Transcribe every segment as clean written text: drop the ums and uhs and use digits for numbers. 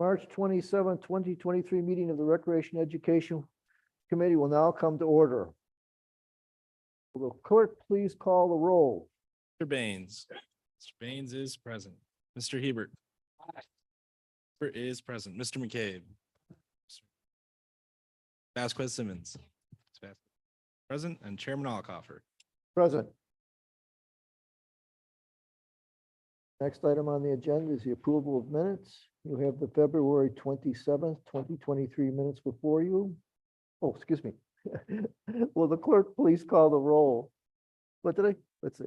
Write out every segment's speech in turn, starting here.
March 27, 2023 meeting of the Recreation Education Committee will now come to order. Will the clerk please call the roll? Mr. Baines. Mr. Baines is present. Mr. Hebert. Hebert is present. Mr. McCabe. Vasquez Simmons. Present, and Chairman Alcoffer. Present. Next item on the agenda is the approval of minutes. You have the February 27th, 2023 minutes before you. Oh, excuse me. Will the clerk please call the roll? What did I? Let's see.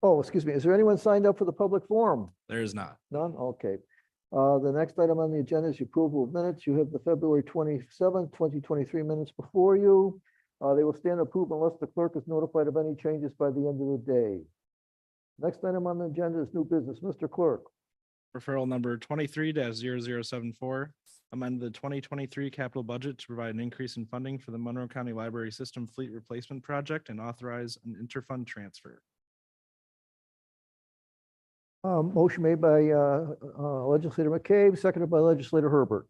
Oh, excuse me. Is there anyone signed up for the public forum? There is not. None? Okay. The next item on the agenda is the approval of minutes. You have the February 27th, 2023 minutes before you. They will stand approved unless the clerk is notified of any changes by the end of the day. Next item on the agenda is new business. Mr. Clerk. Referral number 23-0074, amend the 2023 capital budget to provide an increase in funding for the Monroe County Library System Fleet Replacement Project and authorize an interfund transfer. Motion made by Legislator McCabe, seconded by Legislator Herbert.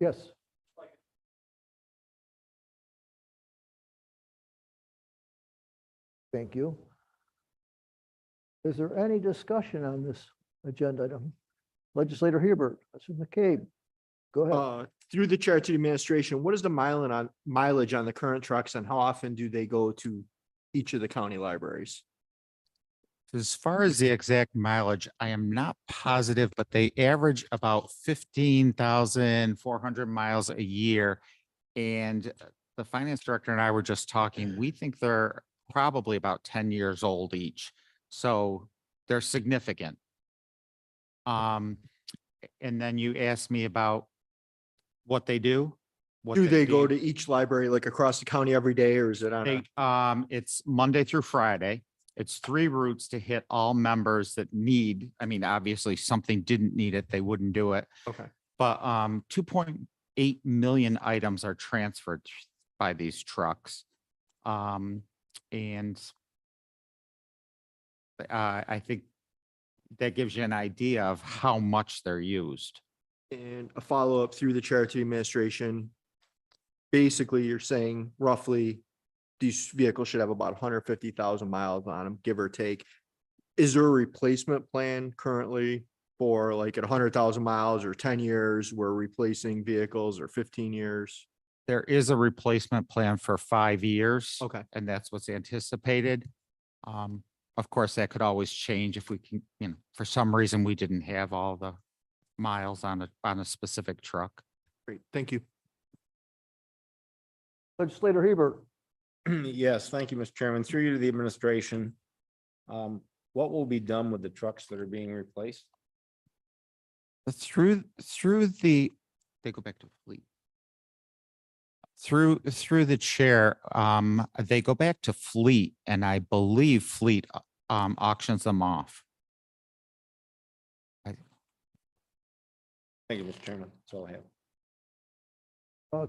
Yes. Thank you. Is there any discussion on this agenda item? Legislator Hebert, Mr. McCabe, go ahead. Through the chair to the administration, what is the mileage on the current trucks and how often do they go to each of the county libraries? As far as the exact mileage, I am not positive, but they average about 15,400 miles a year. And the finance director and I were just talking, we think they're probably about 10 years old each. So they're significant. And then you asked me about what they do. What Do they go to each library like across the county every day, or is it on? It's Monday through Friday. It's 3 routes to hit all members that need, I mean, obviously something didn't need it, they wouldn't do it. Okay. But 2.8 million items are transferred by these trucks. And I think that gives you an idea of how much they're used. And a follow-up through the chair to the administration. Basically, you're saying roughly these vehicles should have about 150,000 miles on them, give or take. Is there a replacement plan currently for like at 100,000 miles or 10 years, we're replacing vehicles, or 15 years? There is a replacement plan for 5 years. Okay. And that's what's anticipated. Of course, that could always change if we can, for some reason, we didn't have all the miles on a specific truck. Great, thank you. Legislator Hebert. Yes, thank you, Mr. Chairman. Through you to the administration. What will be done with the trucks that are being replaced? They go back to fleet. Through the chair, they go back to fleet, and I believe fleet auctions them off. Thank you, Mr. Chairman. That's all I have.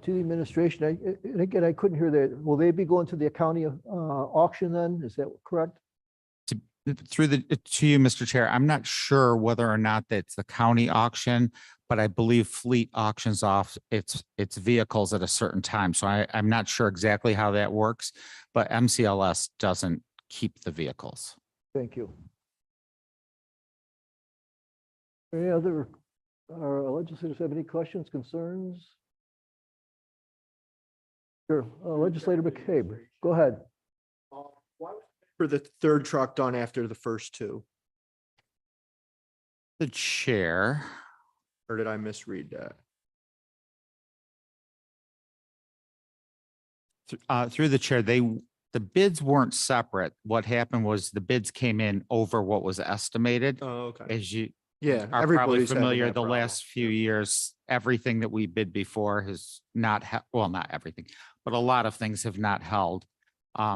To the administration, and again, I couldn't hear that. Will they be going to the county auction then? Is that correct? To you, Mr. Chair, I'm not sure whether or not that's the county auction, but I believe fleet auctions off its vehicles at a certain time. So I'm not sure exactly how that works, but MCLS doesn't keep the vehicles. Thank you. Any other legislators have any questions, concerns? Sure. Legislator McCabe, go ahead. For the third truck done after the first 2, The chair. or did I misread that? Through the chair, the bids weren't separate. What happened was the bids came in over what was estimated. Oh, okay. As you Yeah, are probably everybody's having familiar, that the problem. last few years, everything that we bid before has not, well, not everything, but a lot of things have not held.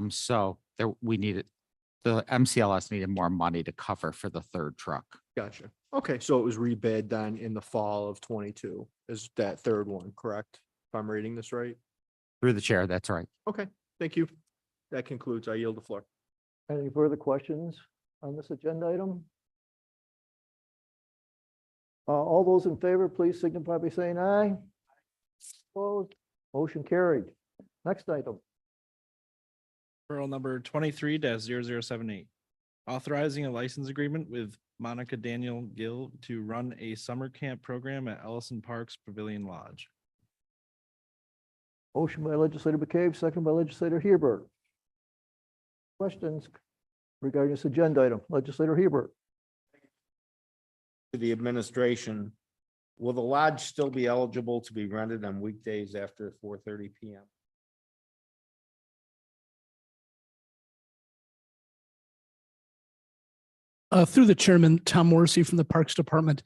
So the MCLS needed more money to cover for the third truck. Gotcha. Okay, so it was rebid then in the fall of 22, is that third one, correct? If I'm reading this right? Through the chair, that's right. Okay, thank you. That concludes. I yield the floor. Any further questions on this agenda item? All those in favor, please signify by saying aye. Opposed? Motion carried. Next item. Referral number 23-0078. Authorizing a license agreement with Monica Daniel Gill to run a summer camp program at Ellison Parks Pavilion Lodge. Motion by legislator McCabe, second by legislator Hebert. Questions regarding this agenda item? Legislator Hebert. To the administration, will the lodge still be eligible to be rented on weekdays after 4:30 PM? Through the chairman, Tom Morrissey from the Parks Department.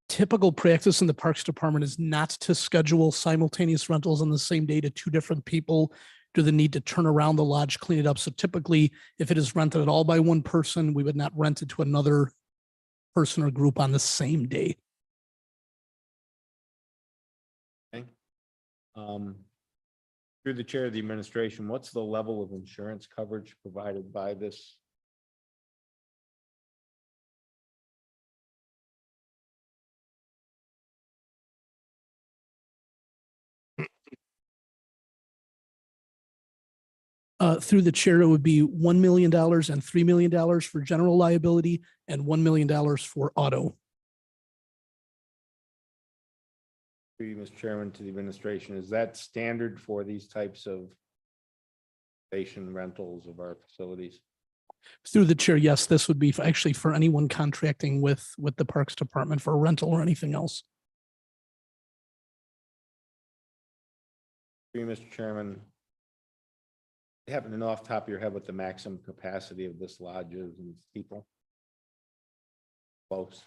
Typical practice in the Parks Department is not to schedule simultaneous rentals on the same day to two different people due to the need to turn around the lodge, clean it up. So typically, if it is rented at all by one person, we would not rent it to another person or group on the same day. Through the chair of the administration, what's the level of insurance coverage provided by this? Through the chair, it would be $1 million and $3 million for general liability and $1 million for auto. Through you, Mr. Chairman, to the administration, is that standard for these types of station rentals of our facilities? Through the chair, yes, this would be actually for anyone contracting with the Parks Department for a rental or anything else. Through you, Mr. Chairman, you happen to know off the top of your head what the maximum capacity of this lodge is and people? Close.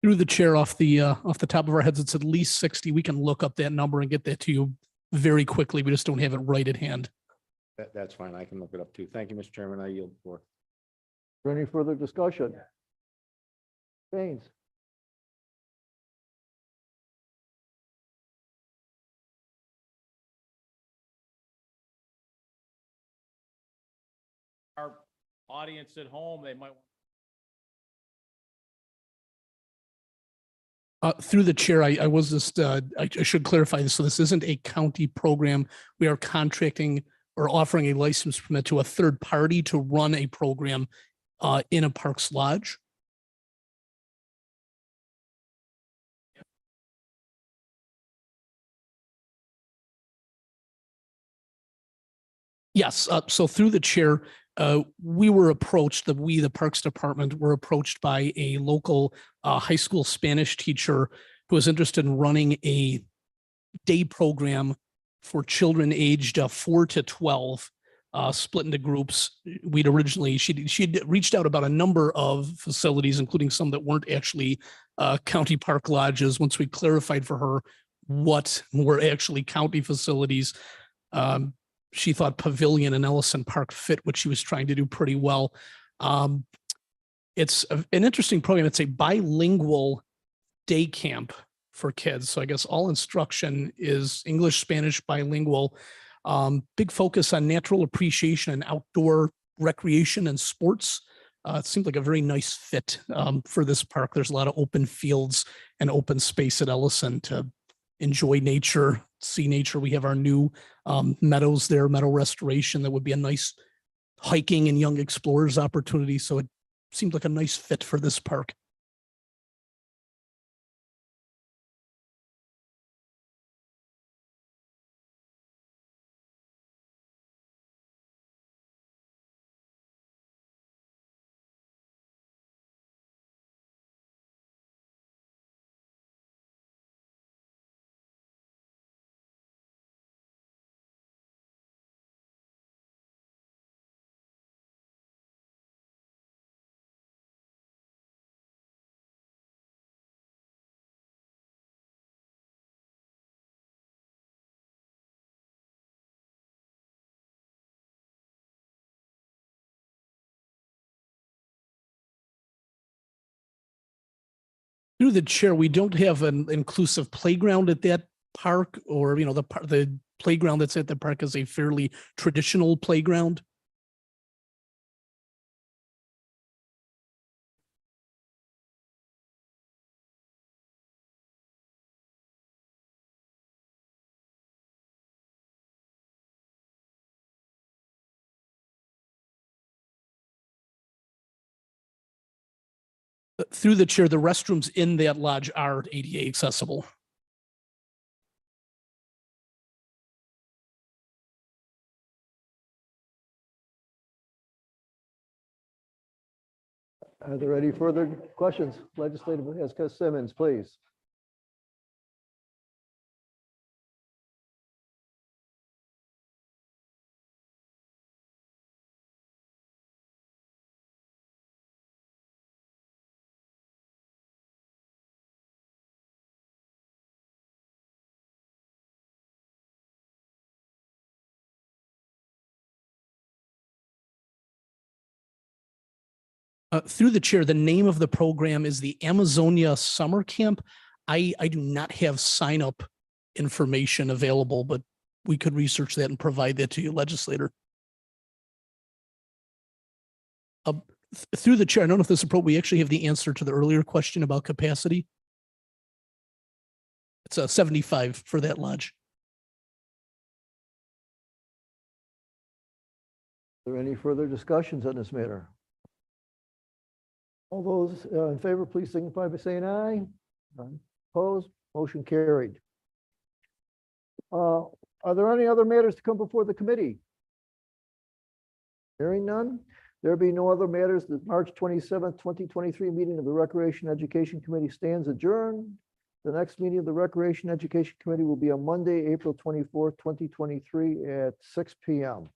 Through the chair, off the top of our heads, it's at least 60. We can look up that number and get that to you very quickly. We just don't have it right at hand. That's fine. I can look it up too. Thank you, Mr. Chairman. I yield the floor. Is there any further discussion? Baines. Our audience at home, they might. Through the chair, I was just, I should clarify this. So this isn't a county program. We are contracting or offering a license permit to a third party to run a program in a Parks Lodge. Yes, so through the chair, we were approached, the Parks Department were approached by a local high school Spanish teacher who was interested in running a day program for children aged 4 to 12, split into groups. We'd originally, she'd reached out about a number of facilities, including some that weren't actually county park lodges. Once we clarified for her what were actually county facilities, she thought Pavilion and Ellison Park fit what she was trying to do pretty well. It's an interesting program. It's a bilingual day camp for kids. So I guess all instruction is English, Spanish, bilingual. Big focus on natural appreciation and outdoor recreation and sports. It seemed like a very nice fit for this park. There's a lot of open fields and open space at Ellison to enjoy nature, see nature. We have our new meadows there, meadow restoration. That would be a nice hiking and young explorers opportunity. So it seemed like a nice fit for this park. Through the chair, we don't have an inclusive playground at that park or, the playground that's at the park is a fairly traditional playground? Through the chair, the restrooms in that lodge are ADA accessible. Are there any further questions? Legislative Esca Simmons, please. Through the chair, the name of the program is the Amazonia Summer Camp. I do not have sign up information available, but we could research that and provide that to you, legislator. Through the chair, I don't know if this is appropriate. We actually have the answer to the earlier question about capacity. It's a 75 for that lodge. Are there any further discussions on this matter? All those in favor, please signify by saying aye. None opposed, motion carried. Are there any other matters to come before the committee? Hearing none, there be no other matters. The March 27th, 2023 meeting of the Recreation Education Committee stands adjourned. The next meeting of the Recreation Education Committee will be on Monday, April 24th, 2023 at 6 p.m.